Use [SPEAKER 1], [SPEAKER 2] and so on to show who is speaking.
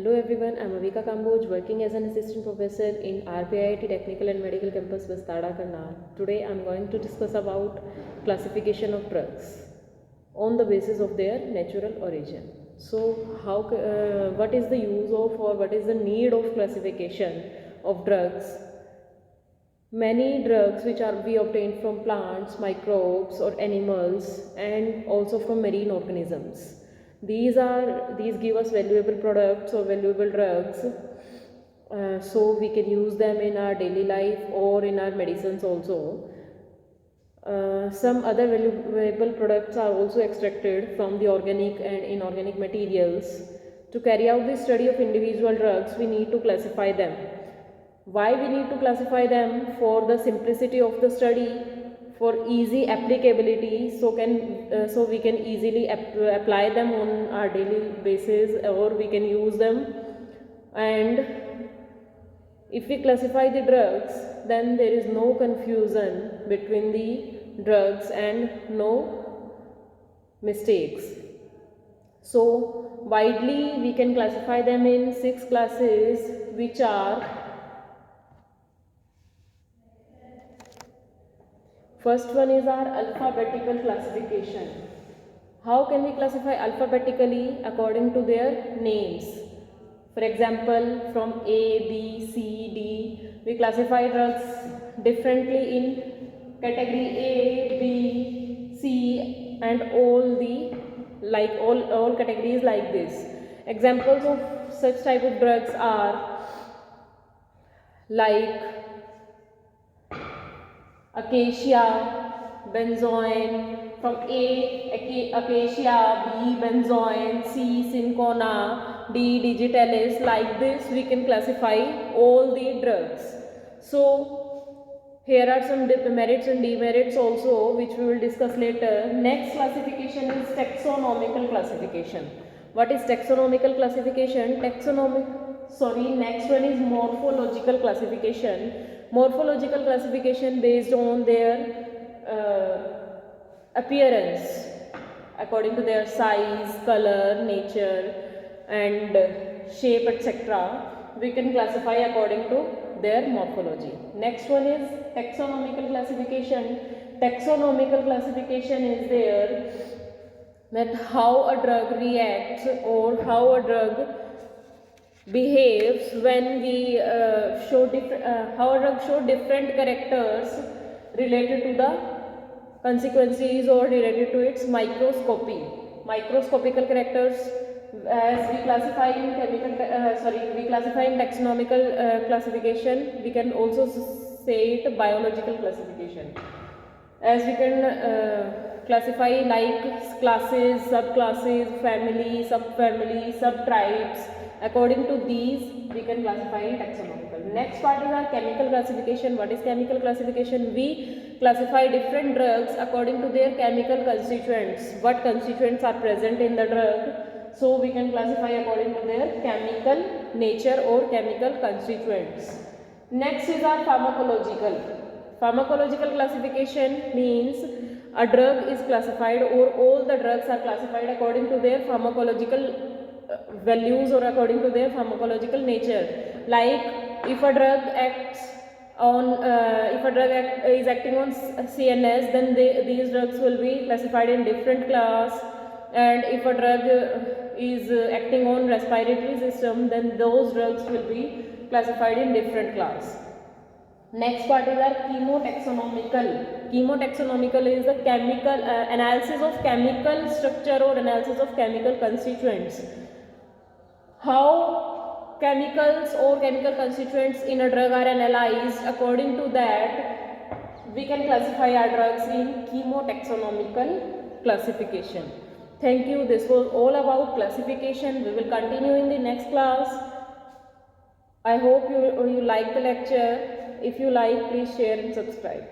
[SPEAKER 1] Hello everyone, I'm Avika Kamboj, working as an assistant professor in RPIIT Technical and Medical Campus Bastada, Karnal. Today I'm going to discuss about classification of drugs on the basis of their natural origin. So, what is the use of or what is the need of classification of drugs? Many drugs which are we obtain from plants, microbes or animals, and also from marine organisms. These give us valuable products or valuable drugs, so we can use them in our daily life or in our medicines also. Some other valuable products are also extracted from the organic and inorganic materials. To carry out the study of individual drugs, we need to classify them. Why we need to classify them? For the simplicity of the study, for easy applicability, so we can easily apply them on our daily basis, or we can use them. And if we classify the drugs, then there is no confusion between the drugs and no mistakes. So widely we can classify them in 6 classes, which are: first one is our alphabetical classification. How can we classify alphabetically? According to their names. For example, from A, B, C, D, we classify drugs differently in category A, B, C, and all categories like this. Examples of such type of drugs are like acacia, benzoin. From A, acacia, B, benzoin, C, cinchona, D, digitalis. Like this we can classify all the drugs. So here are some merits and demerits also, which we will discuss later. Next classification is taxonomical classification. What is taxonomical classification? Next one is morphological classification. Morphological classification based on their appearance, according to their size, color, nature, and shape, etc. We can classify according to their morphology. Next one is taxonomical classification. Taxonomical classification is there that how a drug reacts or how a drug behaves when we how a drug show different characters related to the consequences or related to its microscopy. Microscopical characters, as we classify in taxonomical classification. We can also say it biological classification, as we can classify like classes, subclasses, family, subfamily, subtribes. According to these, we can classify in taxonomical. Next part is our chemical classification. What is chemical classification? We classify different drugs according to their chemical constituents. What constituents are present in the drug? So we can classify according to their chemical nature or chemical constituents. Next is our pharmacological. Pharmacological classification means a drug is classified, or all the drugs are classified according to their pharmacological values or according to their pharmacological nature. Like if a drug is acting on CNS, then these drugs will be classified in different class. And if a drug is acting on respiratory system, then those drugs will be classified in different class. Next part is our chemotaxonomical. Chemotaxonomical is the chemical analysis of chemical structure or analysis of chemical constituents. How chemicals or chemical constituents in a drug are analyzed. According to that, we can classify our drugs in chemotaxonomical classification. Thank you. This was all about classification. We will continue in the next class. I hope you like the lecture. If you like, please share and subscribe.